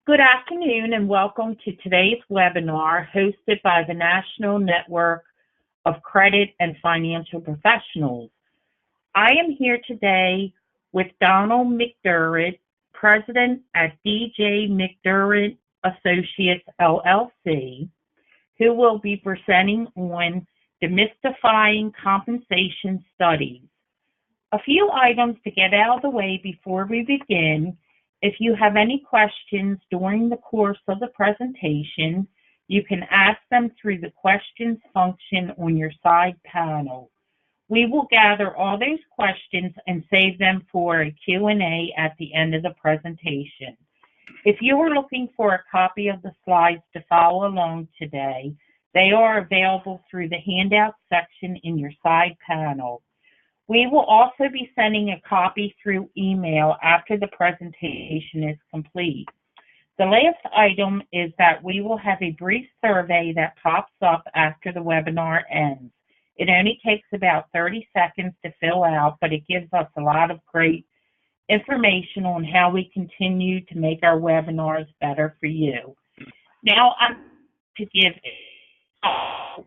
Good afternoon and welcome to today's webinar hosted by the National Network of Credit and Financial Professionals. I am here today with Donald McDermott, President at DJ McDermott Associates LLC, who will be presenting on Demystifying Compensation Studies. A few items to get out of the way before we begin. If you have any questions during the course of the presentation, you can ask them through the questions function on your side panel. We will gather all those questions and save them for a Q&A at the end of the presentation. If you are looking for a copy of the slides to follow along today, they are available through the handout section in your side panel. We will also be sending a copy through email after the presentation is complete. The last item is that we will have a brief survey that pops up after the webinar ends. It only takes about 30 seconds to fill out, but it gives us a lot of great information on how we continue to make our webinars better for you. Now I'm to give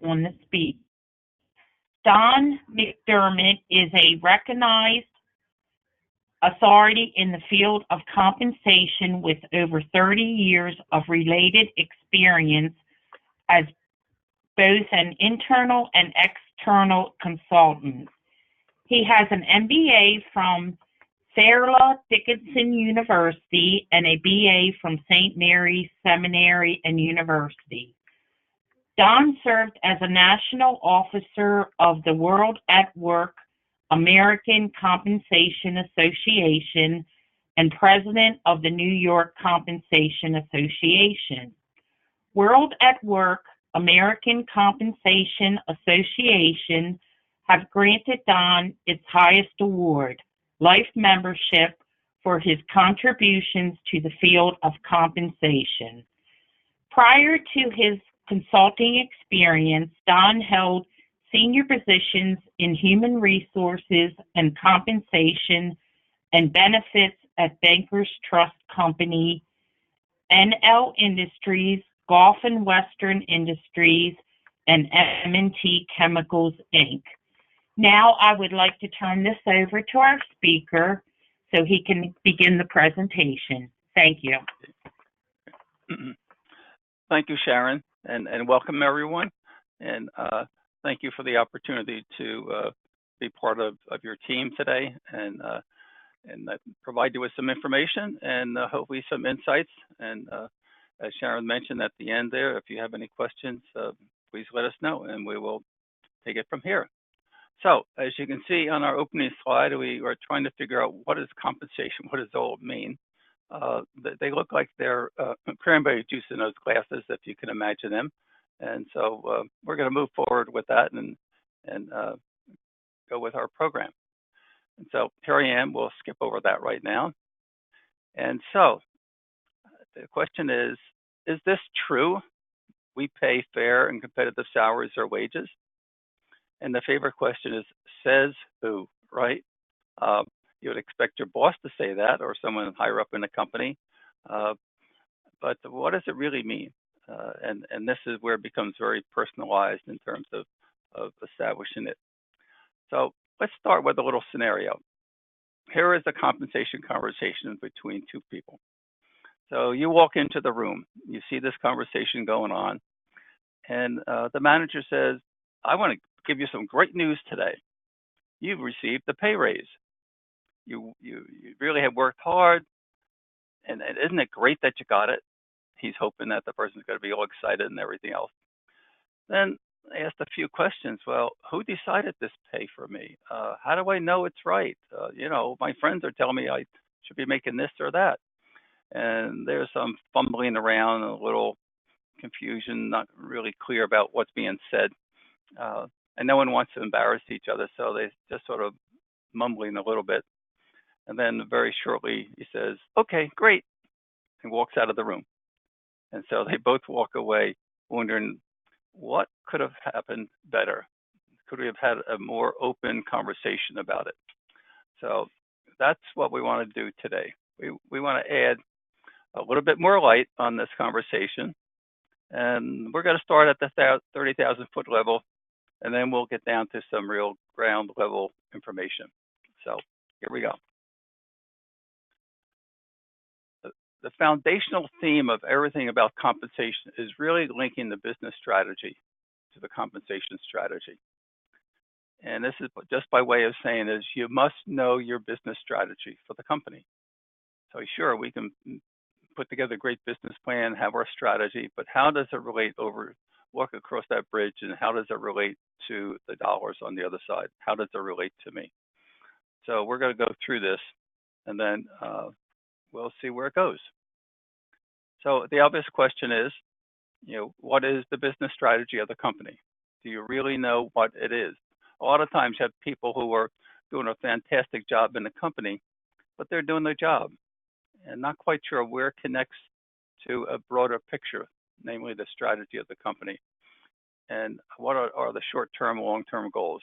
on the speak. Don McDermott is a recognized authority in the field of compensation with over 30 years of related experience as both an internal and external consultant. He has an MBA from Fairleigh Dickinson University and a BA from St. Mary's Seminary and University. Don served as a national officer of the World at Work American Compensation Association and president of the New York Compensation Association. World at Work American Compensation Association have granted Don its highest award, life membership, for his contributions to the field of compensation. Prior to his consulting experience, Don held senior positions in human resources and compensation and benefits at Bankers Trust Company, NL Industries, Gulf and Western Industries, and M&T Chemicals, Inc. Now I would like to turn this over to our speaker so he can begin the presentation. Thank you. Thank you, Sharon, and welcome everyone. And thank you for the opportunity to be part of your team today and provide you with some information and hopefully some insights. And as Sharon mentioned at the end there, if you have any questions, please let us know and we will take it from here. So as you can see on our opening slide, we are trying to figure out what is compensation, what does it all mean? They look like they're cranberry juice in those glasses, if you can imagine them. And so we're going to move forward with that and go with our program. And so here I am. We'll skip over that right now. And so the question is this true? We pay fair and competitive salaries or wages? And the favorite question is, says who, right? You would expect your boss to say that or someone higher up in the company. But what does it really mean? And this is where it becomes very personalized in terms of establishing it. So let's start with a little scenario. Here is a compensation conversation between two people. So you walk into the room, you see this conversation going on, and the manager says, I want to give you some great news today. You've received the pay raise. You really have worked hard, and isn't it great that you got it? He's hoping that the person's going to be all excited and everything else. Then I asked a few questions. Well, who decided this pay for me? How do I know it's right? My friends are telling me I should be making this or that. And there's some fumbling around and a little confusion, not really clear about what's being said. And no one wants to embarrass each other, so they just sort of mumbling a little bit. And then very shortly he says, okay, great, and walks out of the room. And so they both walk away wondering what could have happened better. Could we have had a more open conversation about it? So that's what we want to do today. We want to add a little bit more light on this conversation. And we're going to start at the 30,000-foot level, and then we'll get down to some real ground level information. So here we go. The foundational theme of everything about compensation is really linking the business strategy to the compensation strategy. And this is just by way of saying is you must know your business strategy for the company. So sure, we can put together a great business plan, have our strategy, but how does it relate walk across that bridge, and how does it relate to the dollars on the other side? How does it relate to me? So we're going to go through this, and then we'll see where it goes. So the obvious question is, what is the business strategy of the company? Do you really know what it is? A lot of times you have people who are doing a fantastic job in the company, but they're doing their job and not quite sure where it connects to a broader picture, namely the strategy of the company. And what are the short-term, long-term goals?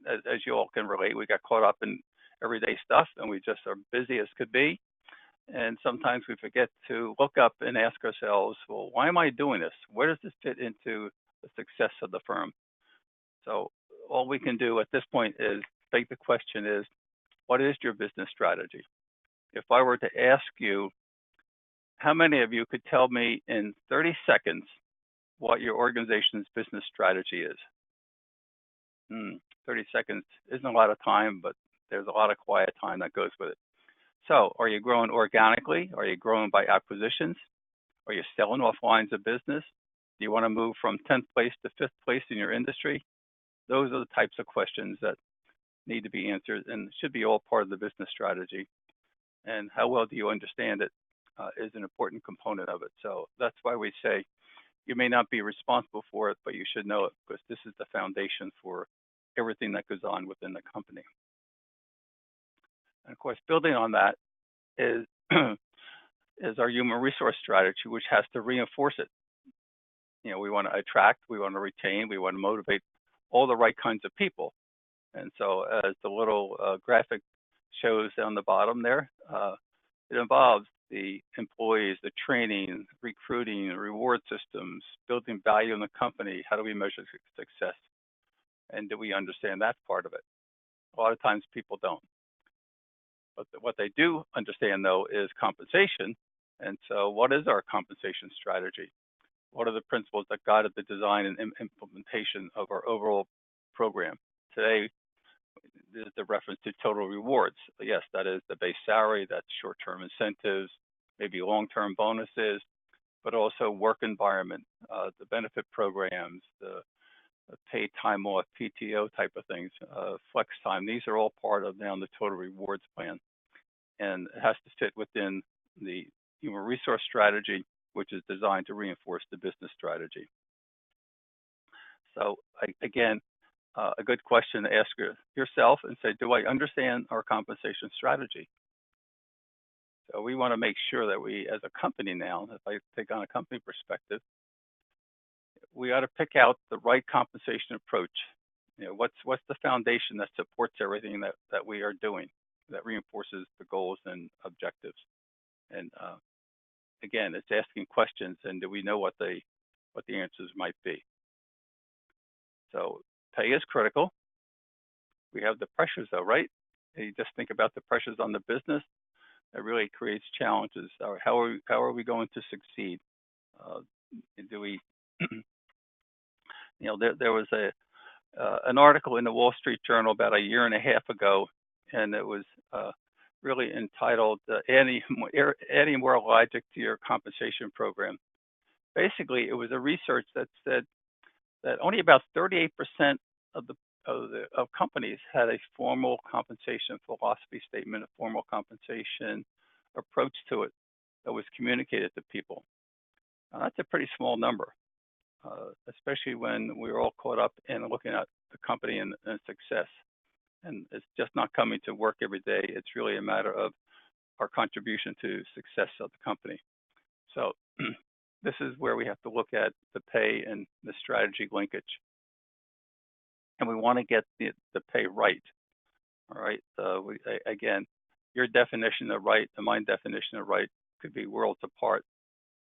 As you all can relate, we got caught up in everyday stuff and we just are busy as could be. And sometimes we forget to look up and ask ourselves, well, why am I doing this? Where does this fit into the success of the firm? So all we can do at this point is take the question is, what is your business strategy? If I were to ask you, how many of you could tell me in 30 seconds what your organization's business strategy is? 30 seconds isn't a lot of time, but there's a lot of quiet time that goes with it. So are you growing organically? Are you growing by acquisitions? Are you selling off lines of business? Do you want to move from 10th place to 5th place in your industry? Those are the types of questions that need to be answered and should be all part of the business strategy. And how well do you understand it is an important component of it. So that's why we say you may not be responsible for it, but you should know it because this is the foundation for everything that goes on within the company. And of course, building on that is is our human resource strategy, which has to reinforce it. We want to attract, we want to retain, we want to motivate all the right kinds of people. And so as the little graphic shows down the bottom there, it involves the employees, the training, recruiting, reward systems, building value in the company. How do we measure success? And do we understand that part of it? A lot of times people don't. But what they do understand, though, is compensation. And so what is our compensation strategy? What are the principles that guided the design and implementation of our overall program? Today, there's the reference to total rewards. Yes, that is the base salary, that's short-term incentives, maybe long-term bonuses, but also work environment, the benefit programs, the paid time off, PTO type of things, flex time. These are all part of now the total rewards plan. And it has to fit within the human resource strategy, which is designed to reinforce the business strategy. So again, a good question to ask yourself and say, do I understand our compensation strategy? So we want to make sure that we, as a company now, if I take on a company perspective, we ought to pick out the right compensation approach. What's the foundation that supports everything that we are doing, that reinforces the goals and objectives? And again, it's asking questions, and do we know what the answers might be? So pay is critical. We have the pressures, though, right? You just think about the pressures on the business. It really creates challenges. How are we going to succeed? Do we? There was an article in the Wall Street Journal about a year and a half ago, and it was really entitled "Adding More Logic to Your Compensation Program." Basically, it was a research that said that only about 38% of companies had a formal compensation philosophy statement, a formal compensation approach to it that was communicated to people. Now, that's a pretty small number, especially when we're all caught up in looking at the company and success. And it's just not coming to work every day. It's really a matter of our contribution to success of the company. So this is where we have to look at the pay and the strategy linkage. And we want to get the pay right. All right. Again, your definition of right and my definition of right could be worlds apart,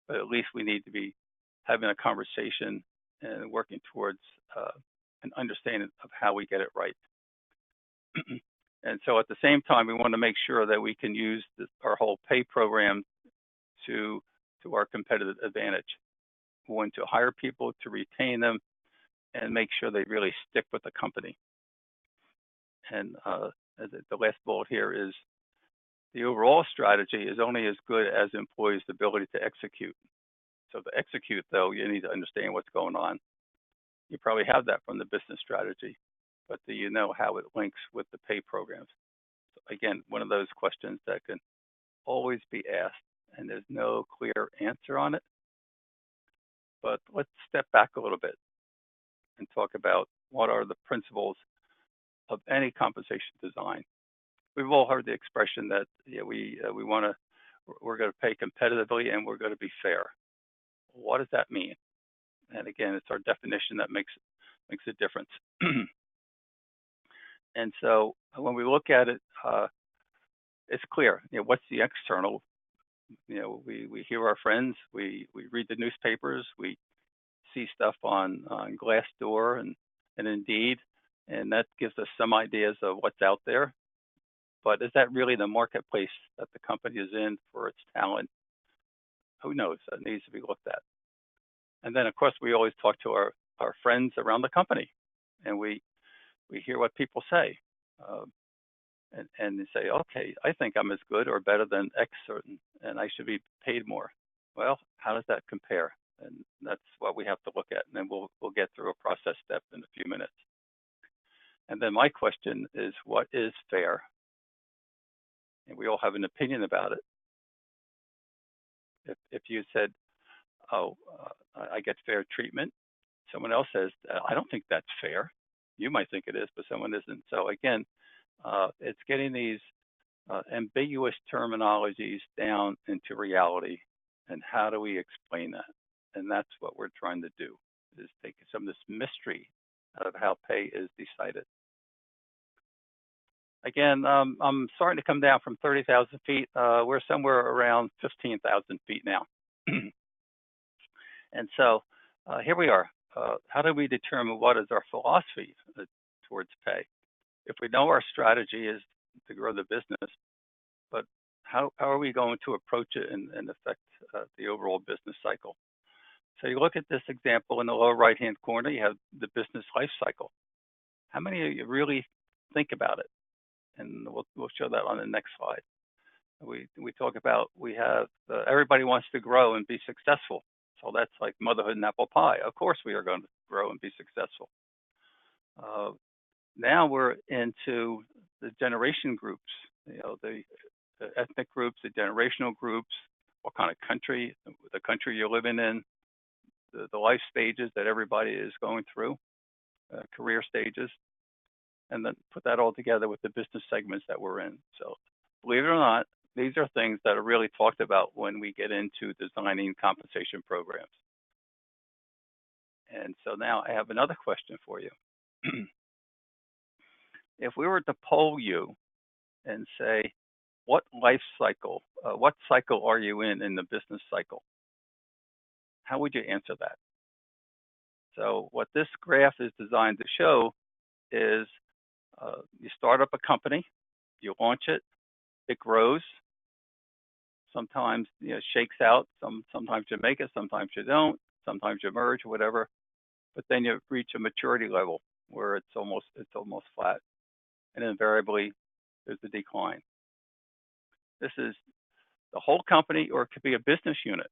but at least we need to be having a conversation and working towards an understanding of how we get it right. And so at the same time, we want to make sure that we can use our whole pay program to our competitive advantage. We want to hire people, to retain them, and make sure they really stick with the company. And the last bullet here is the overall strategy is only as good as the employee's ability to execute. So to execute, though, you need to understand what's going on. You probably have that from the business strategy, but do you know how it links with the pay programs? So again, one of those questions that can always be asked, and there's no clear answer on it. But let's step back a little bit and talk about what are the principles of any compensation design. We've all heard the expression that we're going to pay competitively and we're going to be fair. What does that mean? And again, it's our definition that makes a difference. And so when we look at it, it's clear. What's the external? We hear our friends, we read the newspapers, we see stuff on Glassdoor and Indeed, and that gives us some ideas of what's out there. But is that really the marketplace that the company is in for its talent? Who knows? That needs to be looked at. And then, of course, we always talk to our friends around the company, and we hear what people say. And they say, okay, I think I'm as good or better than X certain, and I should be paid more. Well, how does that compare? And that's what we have to look at. And then we'll get through a process step in a few minutes. And then my question is, what is fair? And we all have an opinion about it. If you said, oh, I get fair treatment, someone else says, I don't think that's fair. You might think it is, but someone isn't. So again, it's getting these ambiguous terminologies down into reality, and how do we explain that? And that's what we're trying to do, is take some of this mystery out of how pay is decided. Again, I'm starting to come down from 30,000 feet. We're somewhere around 15,000 feet now. And so here we are. How do we determine what is our philosophy towards pay? If we know our strategy is to grow the business, but how are we going to approach it and affect the overall business cycle? So you look at this example in the lower right-hand corner, you have the business life cycle. How many of you really think about it? And we'll show that on the next slide. We talk about, we have, everybody wants to grow and be successful. So that's like motherhood and apple pie. Of course we are going to grow and be successful. Now we're into the generation groups, the ethnic groups, the generational groups, what kind of country, the country you're living in, the life stages that everybody is going through, career stages, and then put that all together with the business segments that we're in. So believe it or not, these are things that are really talked about when we get into designing compensation programs. And so now I have another question for you. If we were to poll you and say, what life cycle, what cycle are you in the business cycle? How would you answer that? So what this graph is designed to show is you start up a company, you launch it, it grows. Sometimes it shakes out. Sometimes you make it, sometimes you don't. Sometimes you merge, whatever. But then you reach a maturity level where it's almost flat, and invariably there's a decline. This is the whole company, or it could be a business unit,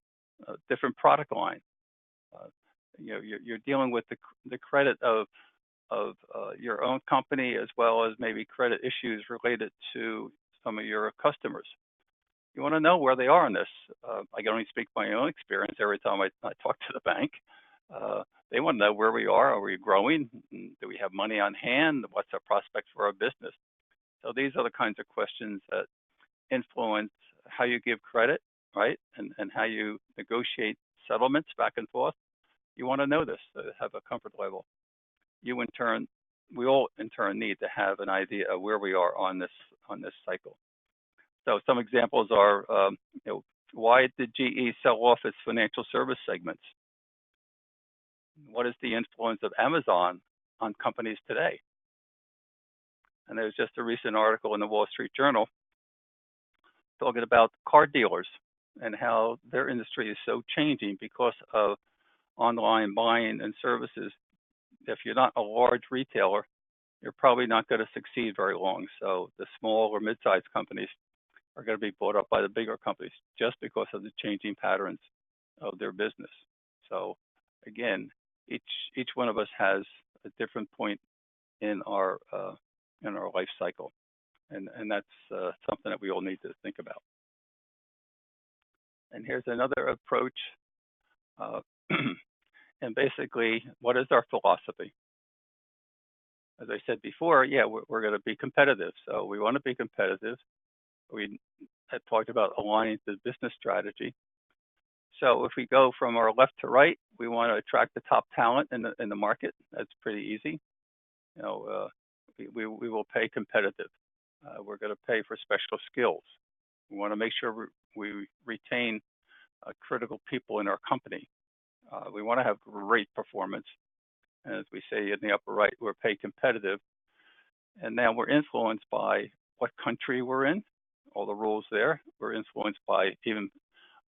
a different product line. You're dealing with the credit of your own company, as well as maybe credit issues related to some of your customers. You want to know where they are in this. I can only speak my own experience every time I talk to the bank. They want to know where we are. Are we growing? Do we have money on hand? What's our prospects for our business? So these are the kinds of questions that influence how you give credit, right? And how you negotiate settlements back and forth. You want to know this, to have a comfort level. We all in turn need to have an idea of where we are on this cycle. So some examples are, Why did GE sell off its financial service segments? What is the influence of Amazon on companies today? And there was just a recent article in the Wall Street Journal talking about car dealers and how their industry is so changing because of online buying and services. If you're not a large retailer, you're probably not going to succeed very long. So the small or mid-sized companies are going to be bought up by the bigger companies just because of the changing patterns of their business. So again, each one of us has a different point in our life cycle, and that's something that we all need to think about. And here's another approach. And basically, what is our philosophy? As I said before, yeah, we're going to be competitive. So we want to be competitive. We had talked about aligning the business strategy. So if we go from our left to right, we want to attract the top talent in the market. That's pretty easy. You know, we will pay competitive. We're going to pay for special skills. We want to make sure we retain critical people in our company. We want to have great performance. And as we say in the upper right, we're pay competitive. And now we're influenced by what country we're in, all the rules there. We're influenced by even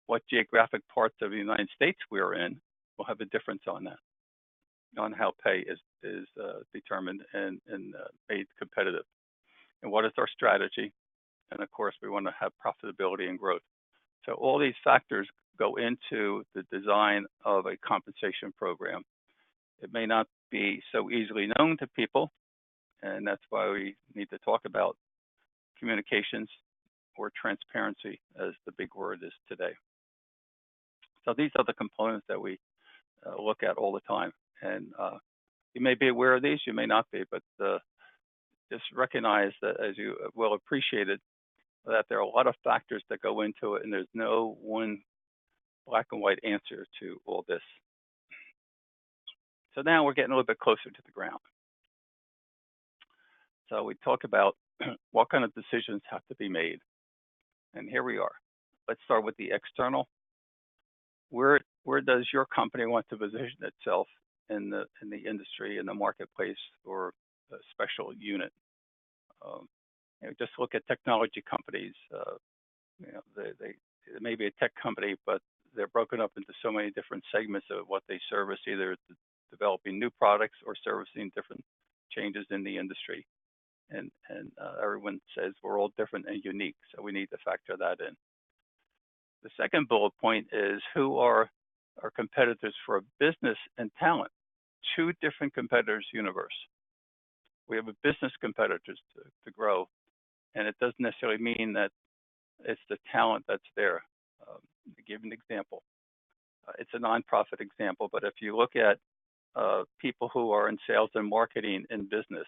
what geographic parts of the United States we're in. Will have a difference on that, on how pay is determined and made competitive. And what is our strategy? And of course, we want to have profitability and growth. So all these factors go into the design of a compensation program. It may not be so easily known to people, and that's why we need to talk about communications or transparency, as the big word is today. So these are the components that we look at all the time. And you may be aware of these, you may not be, but just recognize that, as you will appreciate it, that there are a lot of factors that go into it, and there's no one black and white answer to all this. So now we're getting a little bit closer to the ground. So we talk about what kind of decisions have to be made. And here we are. Let's start with the external. Where does your company want to position itself in the industry, in the marketplace, or a special unit? Just look at technology companies. They may be a tech company, but they're broken up into so many different segments of what they service, either developing new products or servicing different changes in the industry. And everyone says we're all different and unique, so we need to factor that in. The second bullet point is, who are our competitors for business and talent? Two different competitors universe. We have a business competitors to grow, and it doesn't necessarily mean that it's the talent that's there. To give an example, it's a nonprofit example, but if you look at people who are in sales and marketing in business,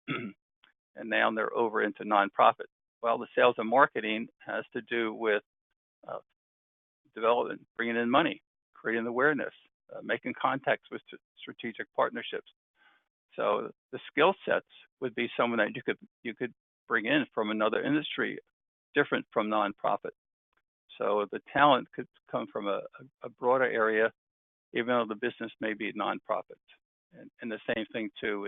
and now they're over into nonprofit. Well, the sales and marketing has to do with development, bringing in money, creating awareness, making contacts with strategic partnerships. So the skill sets would be someone that you could bring in from another industry, different from nonprofit. So the talent could come from a broader area, even though the business may be nonprofit. And the same thing too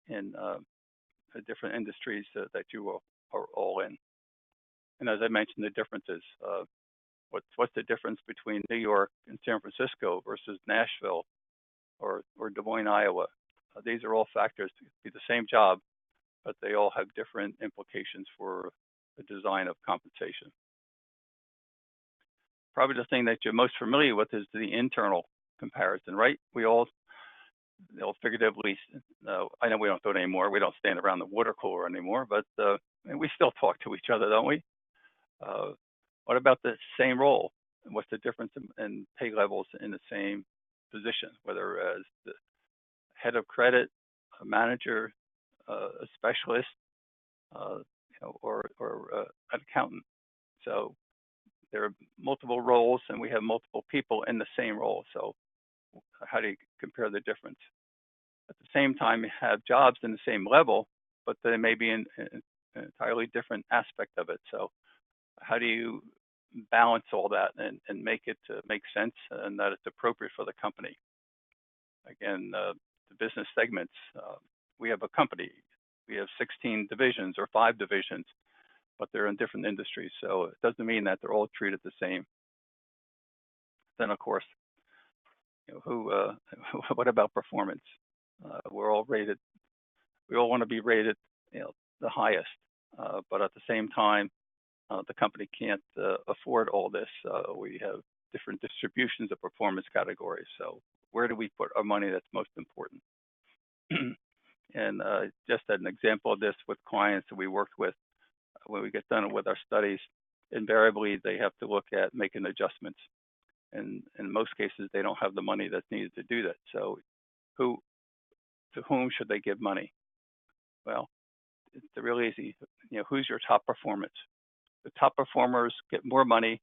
in the different industries that you are all in. And as I mentioned, the differences. What's the difference between New York and San Francisco versus Nashville or Des Moines, Iowa? These are all factors to be the same job, but they all have different implications for the design of compensation. Probably the thing that you're most familiar with is the internal comparison, right? We all figuratively, I know we don't do it anymore. We don't stand around the water cooler anymore, but we still talk to each other, don't we? What about the same role? What's the difference in pay levels in the same position, whether as the head of credit, a manager, a specialist, or an accountant? So there are multiple roles, and we have multiple people in the same role. So how do you compare the difference? At the same time, you have jobs in the same level, but they may be in an entirely different aspect of it. So how do you balance all that and make it make sense and that it's appropriate for the company. Again, the business segments, we have a company, we have 16 divisions or 5 divisions, but they're in different industries. So it doesn't mean that they're all treated the same. Then of course, what about performance? We're all rated, we all want to be rated, the highest, but at the same time, the company can't afford all this. We have different distributions of performance categories. So where do we put our money that's most important? And just as an example of this with clients that we worked with, when we get done with our studies, invariably they have to look at making adjustments. And in most cases, they don't have the money that's needed to do that. So to whom should they give money? Well, it's really easy. Who's your top performance? The top performers get more money,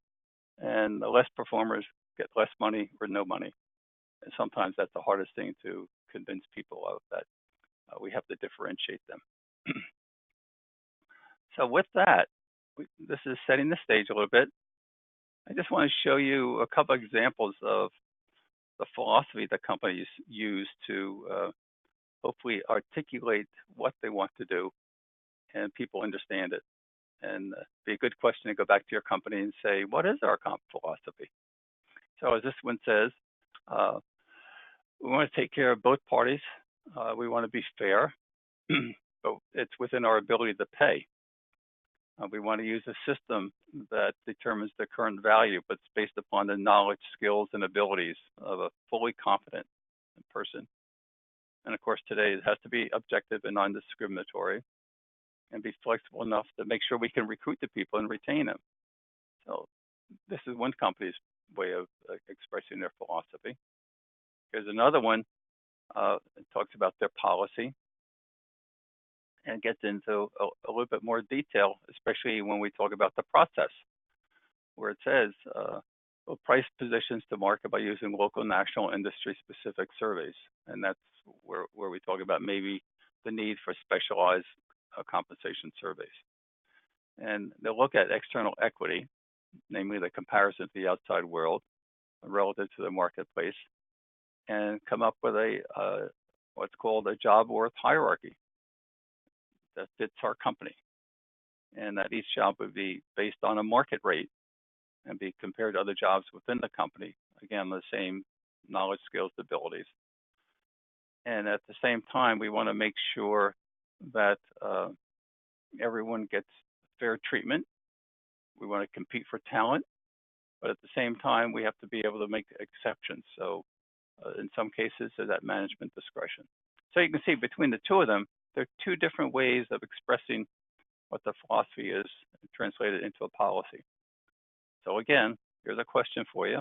and the less performers get less money or no money. And sometimes that's the hardest thing to convince people of, that we have to differentiate them. So with that, this is setting the stage a little bit. I just want to show you a couple examples of the philosophy that companies use to hopefully articulate what they want to do and people understand it. And be a good question to go back to your company and say, what is our comp philosophy? So as this one says, we want to take care of both parties. We want to be fair, but it's within our ability to pay. We want to use a system that determines the current value, but it's based upon the knowledge, skills, and abilities of a fully competent person. And of course, today it has to be objective and non-discriminatory and be flexible enough to make sure we can recruit the people and retain them. So this is one company's way of expressing their philosophy. Here's another one. It talks about their policy and gets into a little bit more detail, especially when we talk about the process, where it says, we'll price positions to market by using local, national, industry-specific surveys. And that's where we talk about maybe the need for specialized compensation surveys. And they'll look at external equity, namely the comparison to the outside world relative to the marketplace, and come up with a what's called a job worth hierarchy that fits our company, and that each job would be based on a market rate and be compared to other jobs within the company. Again, the same knowledge, skills, abilities. And at the same time, we want to make sure that everyone gets fair treatment. We want to compete for talent, but at the same time, we have to be able to make exceptions. So in some cases, there's that management discretion. So you can see between the two of them, there are two different ways of expressing what the philosophy is translated into a policy. So again, here's a question for you.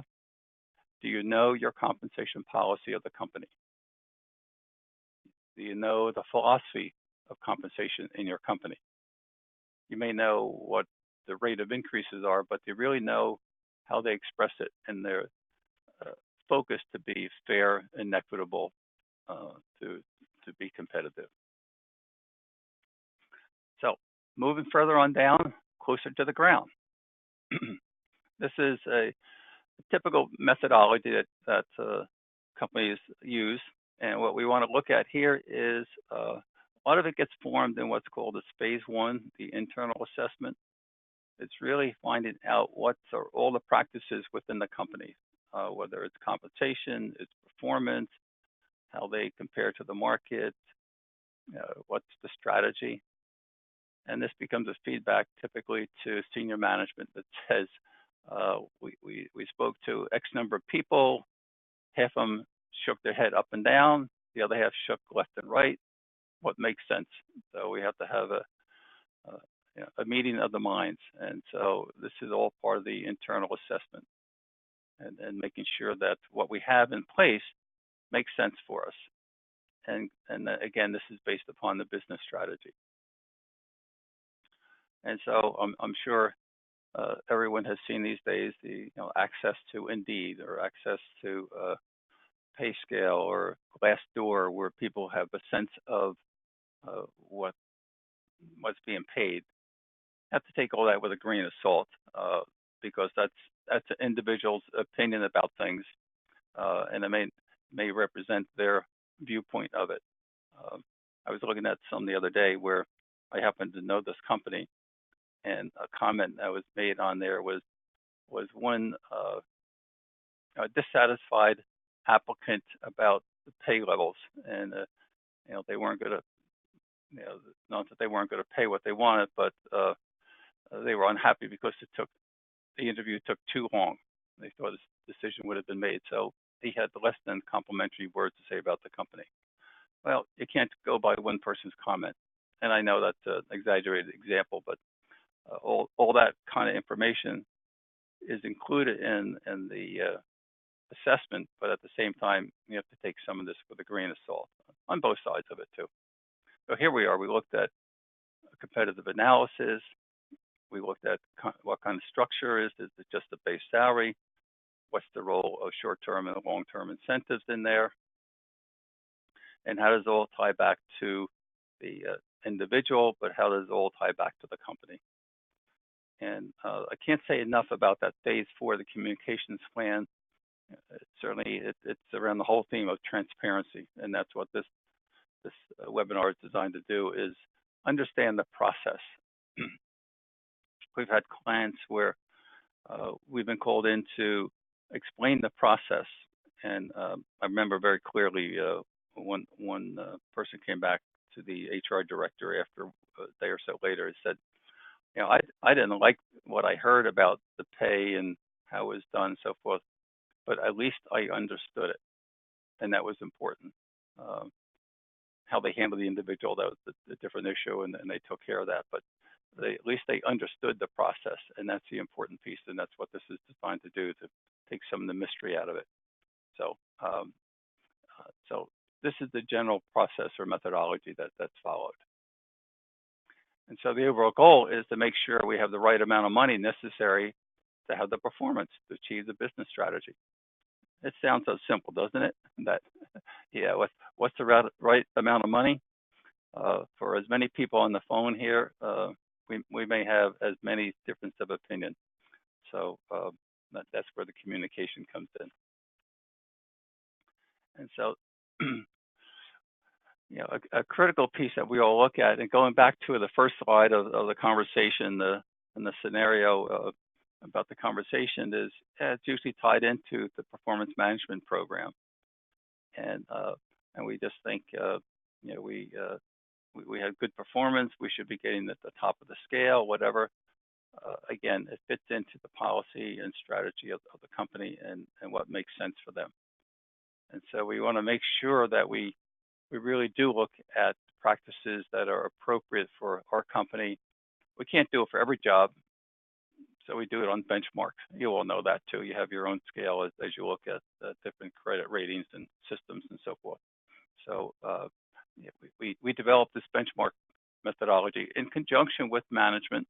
Do you know your compensation policy of the company? Do you know the philosophy of compensation in your company? You may know what the rate of increases are, but do you really know how they express it and their focus to be fair and equitable, to be competitive? So moving further on down, closer to the ground. This is a typical methodology that companies use. And what we want to look at here is a lot of it gets formed in what's called as phase one, the internal assessment. It's really finding out what are all the practices within the company, whether it's compensation, it's performance, how they compare to the market, what's the strategy. And this becomes a feedback typically to senior management that says, we spoke to X number of people, half of them shook their head up and down, the other half shook left and right. What makes sense? So we have to have a meeting of the minds. And so this is all part of the internal assessment and making sure that what we have in place makes sense for us. And again, this is based upon the business strategy. And so I'm sure everyone has seen these days the access to Indeed or access to pay scale or Glassdoor, where people have a sense of what's being paid. You have to take all that with a grain of salt. because that's an individual's opinion about things, and it may represent their viewpoint of it. I was looking at some the other day where I happened to know this company, and a comment that was made on there was one a dissatisfied applicant about the pay levels, and they weren't going to, not that they weren't going to pay what they wanted, but they were unhappy because the interview took too long. They thought his decision would have been made, so he had less than complimentary words to say about the company. Well, you can't go by one person's comment, and I know that's an exaggerated example, but all that kind of information is included in the assessment, but at the same time, you have to take some of this with a grain of salt on both sides of it too. So here we are. We looked at competitive analysis. We looked at what kind of structure is it just a base salary? What's the role of short-term and long-term incentives in there? And how does it all tie back to the individual, but how does it all tie back to the company? And I can't say enough about that phase 4 of the communications plan. It's around the whole theme of transparency, and that's what this webinar is designed to do, is understand the process. We've had clients where we've been called in to explain the process, and I remember very clearly one person came back to the HR director after a day or so later and said, I didn't like what I heard about the pay and how it was done and so forth, but at least I understood it, and that was important. How they handled the individual, that was a different issue, and they took care of that. But at least they understood the process, and that's the important piece, and that's what this is designed to do, to take some of the mystery out of it. So, so this is the general process or methodology that's followed. And so the overall goal is to make sure we have the right amount of money necessary to have the performance to achieve the business strategy. It sounds so simple, doesn't it? That, yeah, what's the right amount of money? For as many people on the phone here, we may have as many differences of opinion. So that's where the communication comes in. And so, a critical piece that we all look at, and going back to the first slide of the conversation, and the scenario about the conversation is, it's usually tied into the performance management program. And we just think, we had good performance, we should be getting at the top of the scale, whatever. Again, it fits into the policy and strategy of the company and what makes sense for them. And so we want to make sure that we really do look at practices that are appropriate for our company. We can't do it for every job, so we do it on benchmarks. You all know that too. You have your own scale as you look at different credit ratings and systems and so forth. So we developed this benchmark methodology in conjunction with management,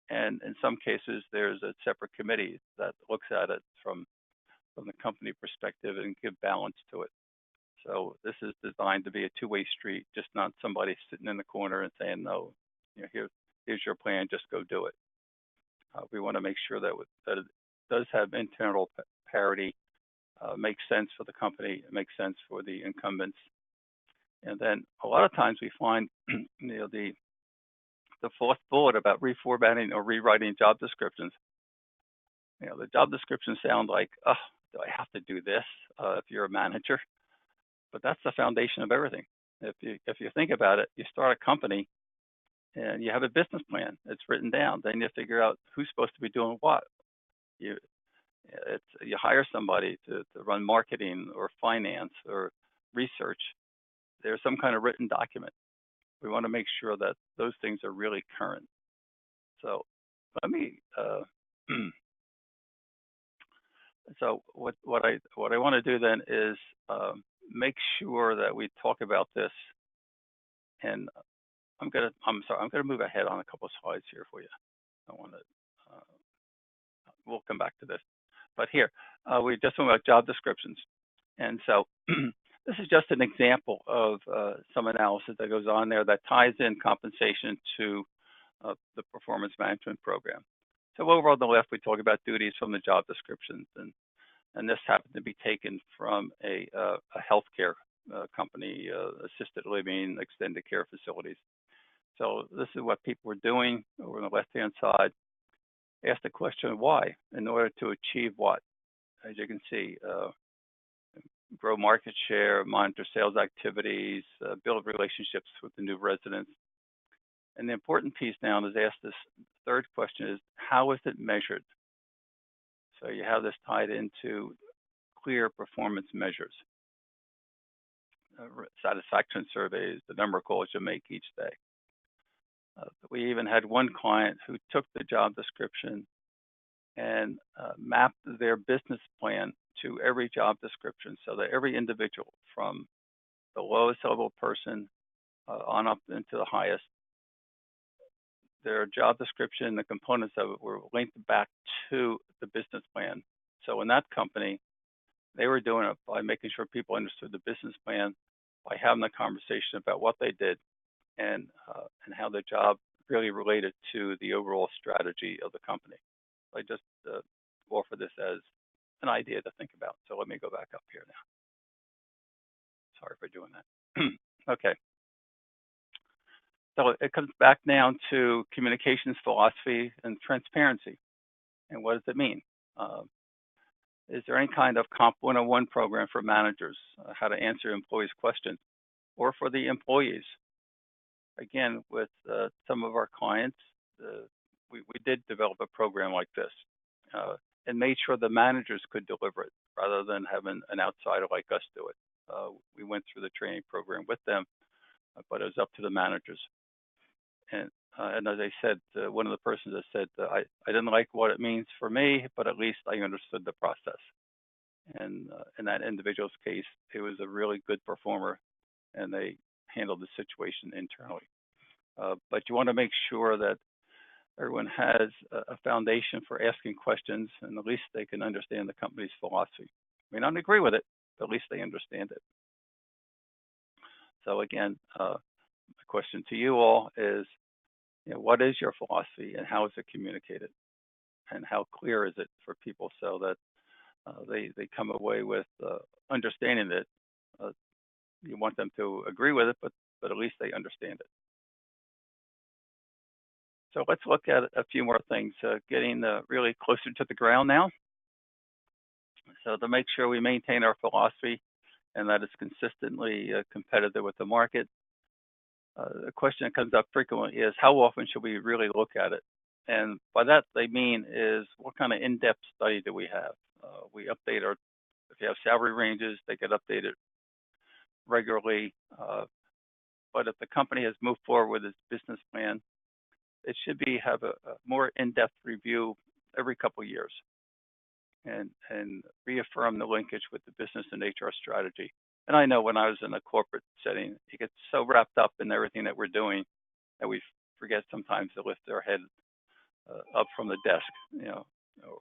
and in some cases there's a separate committee that looks at it from the company perspective and give balance to it. So this is designed to be a two-way street, just not somebody sitting in the corner and saying, no, here's your plan, just go do it. We want to make sure that it does have internal parity, makes sense for the company, makes sense for the incumbents. And then a lot of times we find the fourth bullet about reformatting or rewriting job descriptions. The job descriptions sound like, oh, do I have to do this if you're a manager? But that's the foundation of everything. If you think about it, you start a company and you have a business plan. It's written down. Then you figure out who's supposed to be doing what. You hire somebody to run marketing or finance or research. There's some kind of written document. We want to make sure that those things are really current. So let me. So what I want to do then is make sure that we talk about this, and I'm gonna move ahead on a couple of slides here for you. I want to. We'll come back to this, but here we just talking about job descriptions, and so this is just an example of some analysis that goes on there that ties in compensation to the performance management program. So over on the left, we talk about duties from the job descriptions, and this happened to be taken from a healthcare company, assisted living, extended care facilities. So this is what people were doing over on the left-hand side. Ask the question why, in order to achieve what? As you can see, grow market share, monitor sales activities, build relationships with the new residents. And the important piece now is ask this third question is, how is it measured? So you have this tied into clear performance measures, satisfaction surveys, the number of calls you make each day. We even had one client who took the job description and mapped their business plan to every job description so that every individual from the lowest level person on up into the highest, their job description, the components of it were linked back to the business plan. So in that company, they were doing it by making sure people understood the business plan, by having the conversation about what they did and how the job really related to the overall strategy of the company. I just offer this as an idea to think about. So let me go back up here now. Sorry for doing that. Okay. So it comes back down to communications philosophy and transparency. And what does it mean? Is there any kind of Comp 101 program for managers, how to answer employees' questions, or for the employees? Again, with some of our clients, we did develop a program like this and made sure the managers could deliver it rather than having an outsider like us do it. We went through the training program with them, but it was up to the managers. And as I said, one of the persons that said, I didn't like what it means for me, but at least I understood the process. And in that individual's case, it was a really good performer, and they handled the situation internally. But you want to make sure that everyone has a foundation for asking questions, and at least they can understand the company's philosophy. May not agree with it, but at least they understand it. So again, my question to you all is, what is your philosophy and how is it communicated? And how clear is it for people so that they come away with understanding it? You want them to agree with it, but at least they understand it. So let's look at a few more things, getting really closer to the ground now. So to make sure we maintain our philosophy and that it's consistently competitive with the market, the question that comes up frequently is, how often should we really look at it? And by that they mean is, what kind of in-depth study do we have? We update if you have salary ranges, they get updated regularly. But if the company has moved forward with its business plan, it should have a more in-depth review every couple of years and reaffirm the linkage with the business and HR strategy. And I know when I was in a corporate setting, you get so wrapped up in everything that we're doing that we forget sometimes to lift our head up from the desk,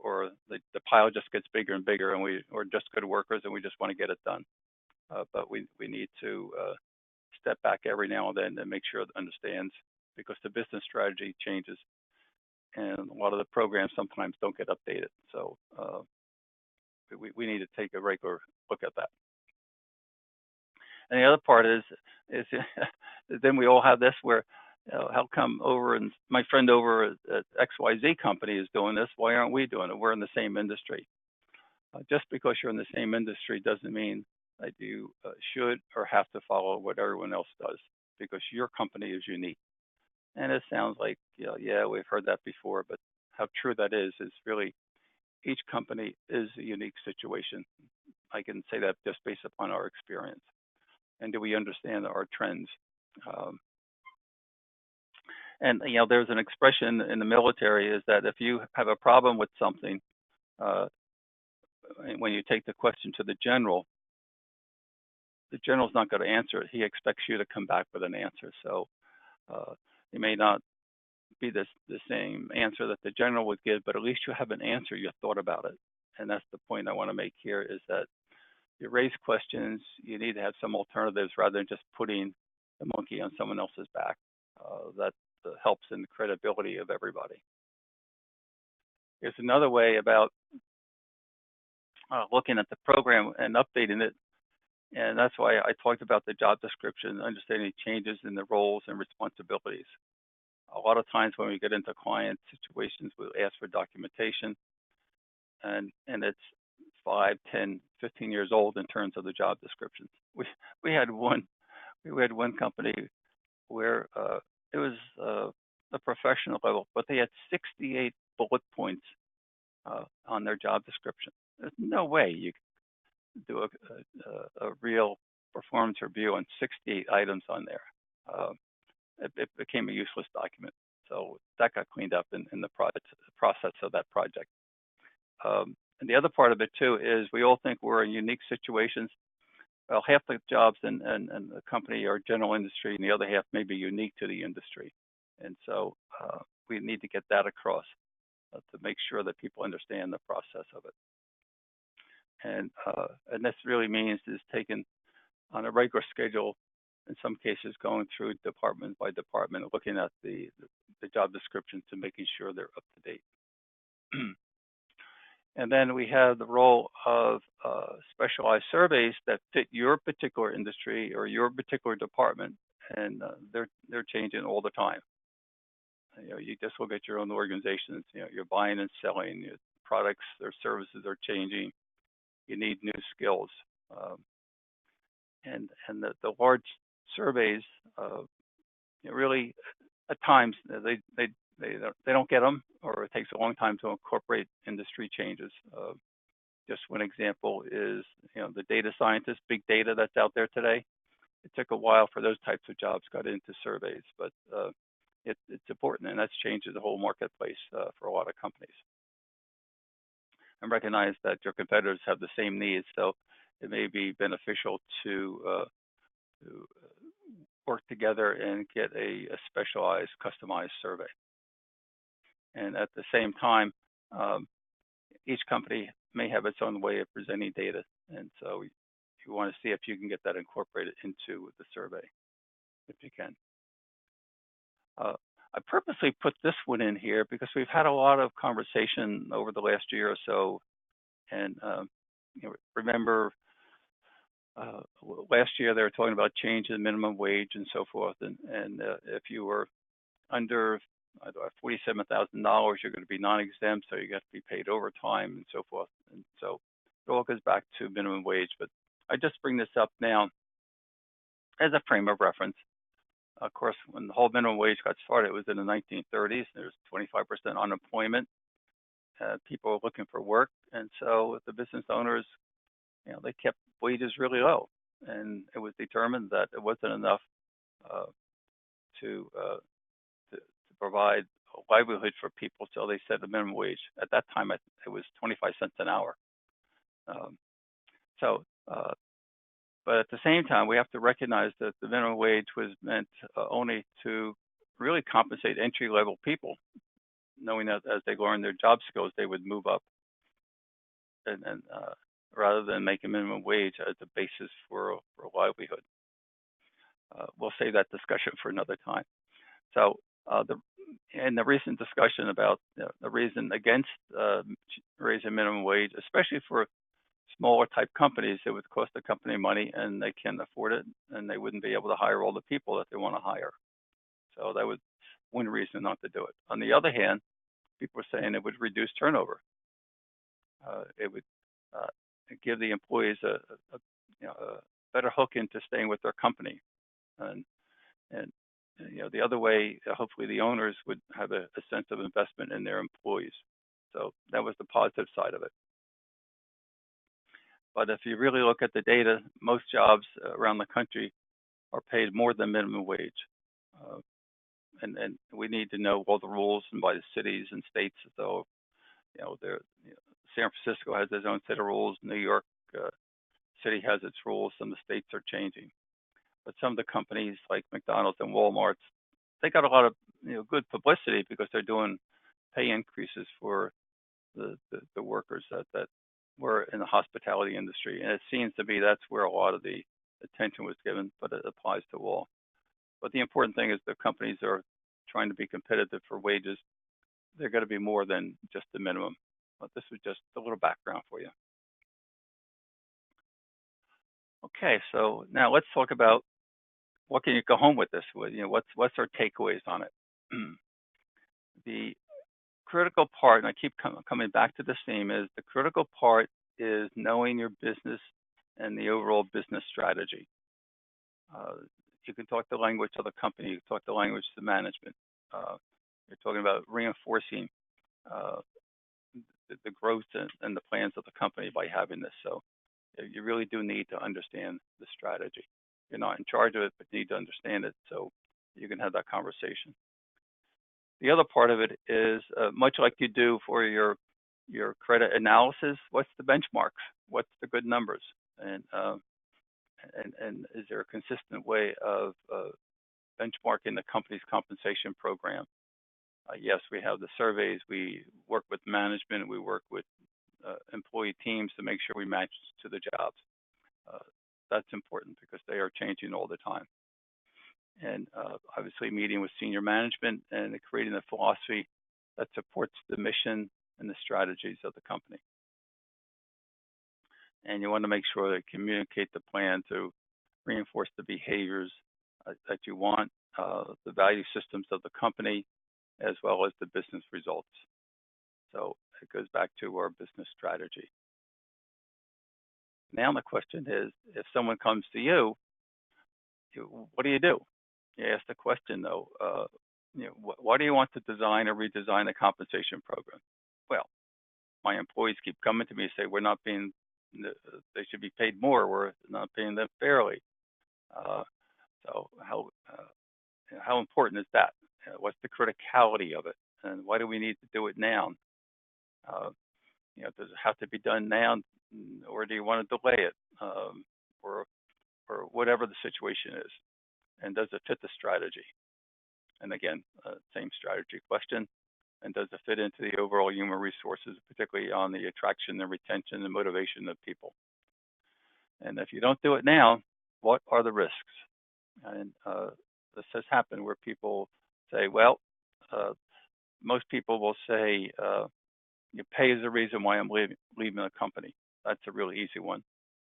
or the pile just gets bigger and bigger, and we're just good workers and we just want to get it done. But we need to step back every now and then and make sure it understands, because the business strategy changes and a lot of the programs sometimes don't get updated. So we need to take a regular look at that. And the other part is then we all have this where, how come over and my friend over at XYZ company is doing this, why aren't we doing it? We're in the same industry. Just because you're in the same industry doesn't mean that you should or have to follow what everyone else does, because your company is unique. And it sounds like, yeah, we've heard that before, but how true that is really, each company is a unique situation. I can say that just based upon our experience. And do we understand our trends? And there's an expression in the military is that if you have a problem with something, when you take the question to the general's not going to answer it. He expects you to come back with an answer. So it may not be the same answer that the general would give, but at least you have an answer. You thought about it. And that's the point I want to make here, is that you raise questions, you need to have some alternatives rather than just putting the monkey on someone else's back. That helps in the credibility of everybody. Here's another way about looking at the program and updating it. And that's why I talked about the job description, understanding changes in the roles and responsibilities. A lot of times when we get into client situations, we'll ask for documentation, and it's 5, 10, 15 years old in terms of the job descriptions. We had one company where it was a professional level, but they had 68 bullet points on their job description. There's no way you could do a real performance review on 68 items on there. It became a useless document. So that got cleaned up in the process of that project. And the other part of it too is we all think we're in unique situations. Well, half the jobs in the company are general industry, and the other half may be unique to the industry. And so we need to get that across to make sure that people understand the process of it. And this really means is taken on a regular schedule, in some cases going through department by department, looking at the job descriptions and making sure they're up to date. And then we have the role of specialized surveys that fit your particular industry or your particular department, and they're changing all the time. You just look at your own organizations. You're buying and selling your products, their services are changing. You need new skills, and the large surveys, really at times they don't get them, or it takes a long time to incorporate industry changes. Just one example is, the data scientist, big data that's out there today. It took a while for those types of jobs got into surveys, but it's important, and that's changed the whole marketplace for a lot of companies. And recognize that your competitors have the same needs, so it may be beneficial to work together and get a specialized, customized survey. And at the same time, each company may have its own way of presenting data, and so you want to see if you can get that incorporated into the survey, if you can. I purposely put this one in here because we've had a lot of conversation over the last year or so, and remember last year they were talking about change in minimum wage and so forth, and if you were under $47,000, you're going to be non-exempt, so you got to be paid overtime and so forth. And so it all goes back to minimum wage. But I just bring this up now as a frame of reference. Of course, when the whole minimum wage got started, it was in the 1930s. There's 25% unemployment. People were looking for work, and so the business owners, they kept wages really low, and it was determined that it wasn't enough to provide a livelihood for people, so they set the minimum wage. At that time, it was 25 cents an hour. But at the same time, we have to recognize that the minimum wage was meant only to really compensate entry-level people, knowing that as they learn their job skills, they would move up, and rather than make a minimum wage as a basis for a livelihood. We'll save that discussion for another time. So in the recent discussion about the reason against raising minimum wage, especially for smaller type companies, it would cost the company money and they can't afford it, and they wouldn't be able to hire all the people that they want to hire. So that was one reason not to do it. On the other hand, people are saying it would reduce turnover. It would give the employees a better hook into staying with their company, and the other way, hopefully the owners would have a sense of investment in their employees. So that was the positive side of it. But if you really look at the data, most jobs around the country are paid more than minimum wage. And we need to know all the rules and by the cities and states. So, San Francisco has its own set of rules. New York City has its rules. Some of the states are changing. But some of the companies like McDonald's and Walmart, they got a lot of good publicity because they're doing pay increases for the workers that were in the hospitality industry. And it seems to be that's where a lot of the attention was given, but it applies to all. But the important thing is the companies are trying to be competitive for wages, they're going to be more than just the minimum. But this was just a little background for you. Okay, so now let's talk about what can you go home with this. What's our takeaways on it? The critical part, and I keep coming back to this theme, is the critical part is knowing your business and the overall business strategy. You can talk the language of the company, you can talk the language to management. You're talking about reinforcing uh, the growth and the plans of the company by having this. So you really do need to understand the strategy. You're not in charge of it, but you need to understand it so you can have that conversation. The other part of it is much like you do for your credit analysis. What's the benchmarks? What's the good numbers? And is there a consistent way of benchmarking the company's compensation program? Yes, we have the surveys. We work with management. We work with employee teams to make sure we match to the jobs. That's important because they are changing all the time. And obviously meeting with senior management and creating a philosophy that supports the mission and the strategies of the company. And you want to make sure that you communicate the plan to reinforce the behaviors that you want, the value systems of the company, as well as the business results. So it goes back to our business strategy. Now the question is, if someone comes to you, what do? You ask the question though, why do you want to design or redesign a compensation program? Well, my employees keep coming to me and say we're not being, they should be paid more. We're not paying them fairly. So how important is that? What's the criticality of it, and why do we need to do it now? Does it have to be done now, or do you want to delay it, or whatever the situation is? And does it fit the strategy? And again, same strategy question. And does it fit into the overall human resources, particularly on the attraction and retention and motivation of people? And if you don't do it now, what are the risks? And this has happened where people say, well, most people will say, pay is the reason why I'm leaving the company. That's a really easy one.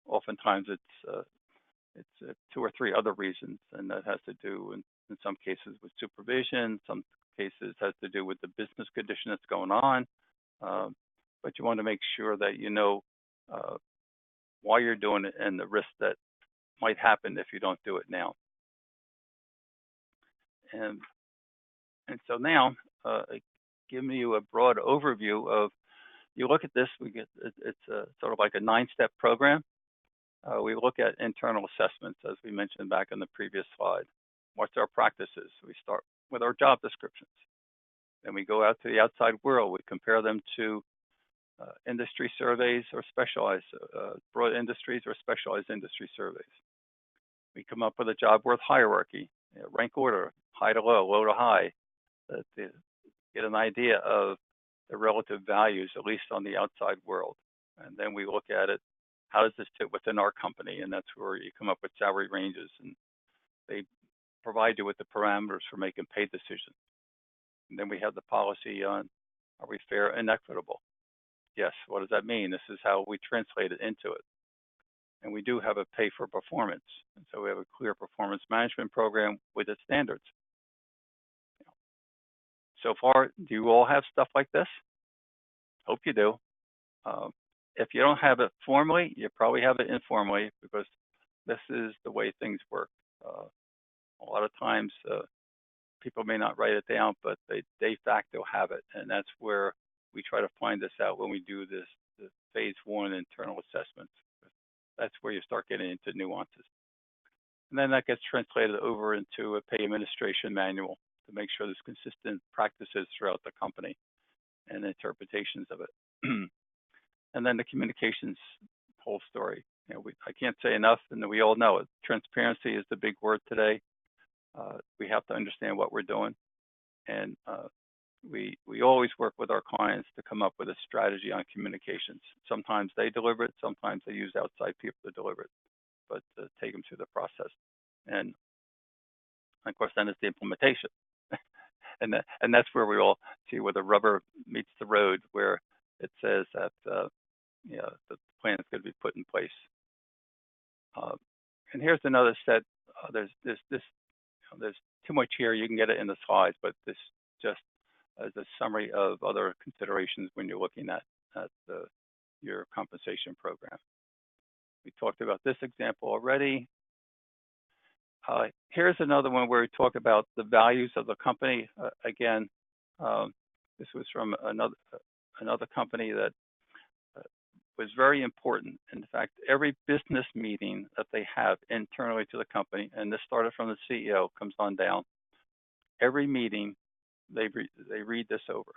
Oftentimes it's two or three other reasons, and that has to do in some cases with supervision, some cases has to do with the business condition that's going on. But you want to make sure that you know why you're doing it and the risks that might happen if you don't do it now. And so now, giving you a broad overview of, you look at this, it's sort of like a 9-step program. We look at internal assessments, as we mentioned back on the previous slide. What's our practices? We start with our job descriptions. Then we go out to the outside world. We compare them to industry surveys or specialized, broad industries or specialized industry surveys. We come up with a job worth hierarchy, rank order, high to low to high, to get an idea of the relative values, at least on the outside world. And then we look at it, how does this fit within our company? And that's where you come up with salary ranges, and they provide you with the parameters for making pay decisions. And then we have the policy on, are we fair and equitable? Yes, what does that mean? This is how we translate it into it. And we do have a pay for performance. And so we have a clear performance management program with its standards. So far, do you all have stuff like this? Hope you do. If you don't have it formally, you probably have it informally, because this is the way things work. A lot of times, people may not write it down, but they de facto have it. And that's where we try to find this out when we do the phase 1 internal assessments. That's where you start getting into nuances. And then that gets translated over into a pay administration manual to make sure there's consistent practices throughout the company and interpretations of it. And then the communications whole story. I can't say enough, and we all know it. Transparency is the big word today. We have to understand what we're doing, and we always work with our clients to come up with a strategy on communications. Sometimes they deliver it, sometimes they use outside people to deliver it, but take them through the process. And of course, then it's the implementation. and that's where we all see where the rubber meets the road, where it says that the plan is going to be put in place. And here's another set. There's too much here. You can get it in the slides, but this just as a summary of other considerations when you're looking at your compensation program. We talked about this example already. Here's another one where we talk about the values of the company. Again, this was from another company that was very important. In fact, every business meeting that they have internally to the company, and this started from the CEO, comes on down. Every meeting, they read this over.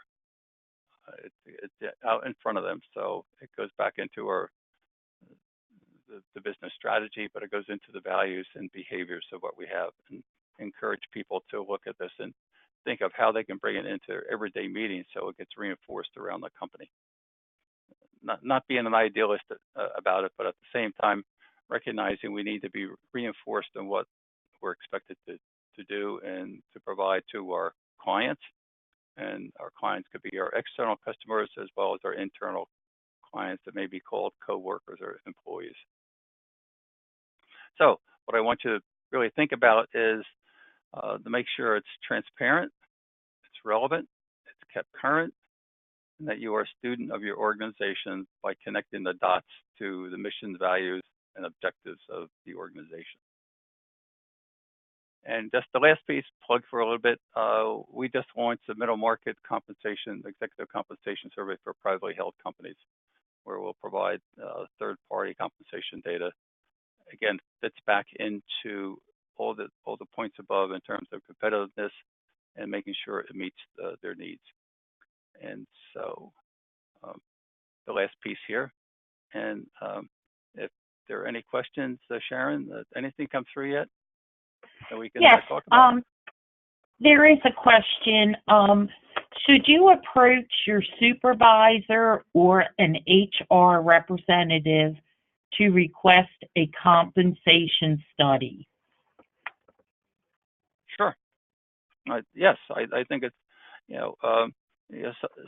It's out in front of them, so it goes back into the business strategy, but it goes into the values and behaviors of what we have, and encourage people to look at this and think of how they can bring it into their everyday meetings so it gets reinforced around the company. Not being an idealist about it, but at the same time recognizing we need to be reinforced in what we're expected to do and to provide to our clients. And our clients could be our external customers as well as our internal clients that may be called co-workers or employees. So what I want you to really think about is to make sure it's transparent, it's relevant, it's kept current, and that you are a student of your organization by connecting the dots to the mission, values, and objectives of the organization. And just the last piece, plug for a little bit, we just launched the middle market compensation, executive compensation survey for privately held companies, where we'll provide third-party compensation data. Again, fits back into all the points above in terms of competitiveness and making sure it meets their needs. And so the last piece here, and if there are any questions, Sharon, anything come through yet that we can talk about? There is a question. Should you approach your supervisor or an HR representative to request a compensation study? Sure. Yes, I think it's,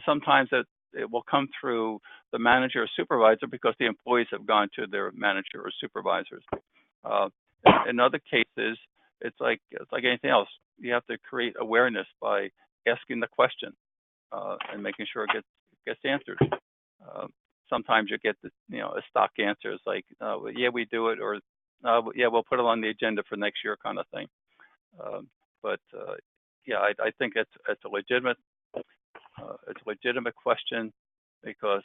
sometimes it will come through the manager or supervisor because the employees have gone to their manager or supervisors. In other cases, it's like anything else. You have to create awareness by asking the question and making sure it gets answered. Sometimes you get a stock answer. It's like, yeah, we do it, or yeah, we'll put it on the agenda for next year, kind of thing. But yeah, I think it's a legitimate question because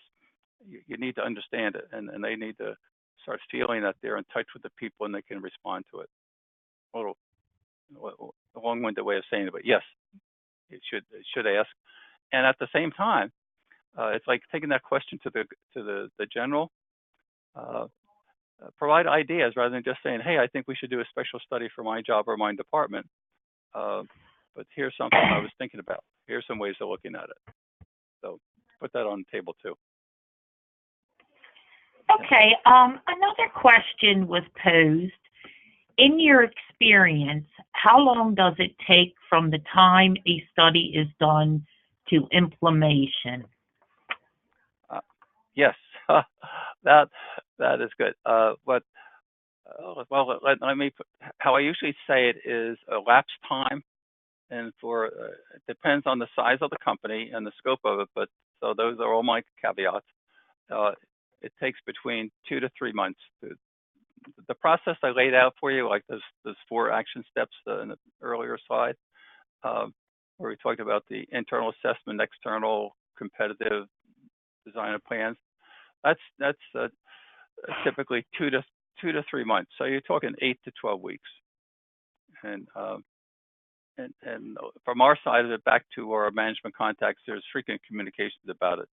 you need to understand it, and they need to start feeling that they're in touch with the people and they can respond to it. A long-winded way of saying it, but yes, it should ask. And at the same time, it's like taking that question to the general. Provide ideas rather than just saying, "Hey, I think we should do a special study for my job or my department." But here's something I was thinking about. Here's some ways of looking at it. So put that on the table too. Okay. Another question was posed. In your experience, how long does it take from the time a study is done to implementation? Yes, that is good. But well, let me put, how I usually say it is elapsed time, and it depends on the size of the company and the scope of it. But so those are all my caveats. It takes between 2 to 3 months. The process I laid out for you, like those 4 action steps in the earlier slide, where we talked about the internal assessment, external, competitive, design of plans. That's typically 2 to 3 months. So you're talking 8 to 12 weeks. And from our side of it, back to our management contacts, there's frequent communications about it.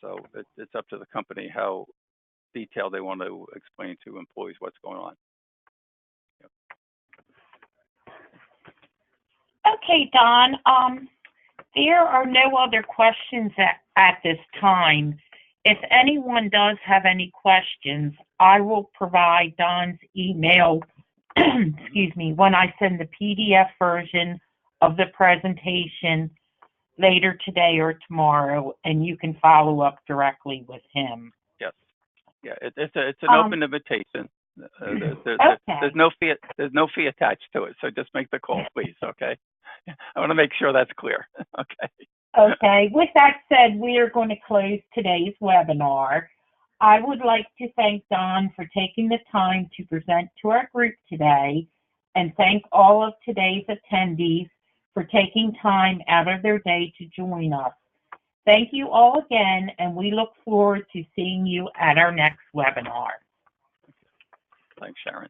So it's up to the company how detailed they want to explain to employees what's going on. Yep. Okay, Don. There are no other questions at this time. If anyone does have any questions, I will provide Don's email, excuse me, when I send the PDF version of the presentation later today or tomorrow, and you can follow up directly with him. Yes. Yeah, it's an open invitation. Okay. There's no fee attached to it. So just make the call, please. Okay. I want to make sure that's clear. Okay. Okay. With that said, we are going to close today's webinar. I would like to thank Don for taking the time to present to our group today, and thank all of today's attendees for taking time out of their day to join us. Thank you all again, and we look forward to seeing you at our next webinar. Thanks, Sharon.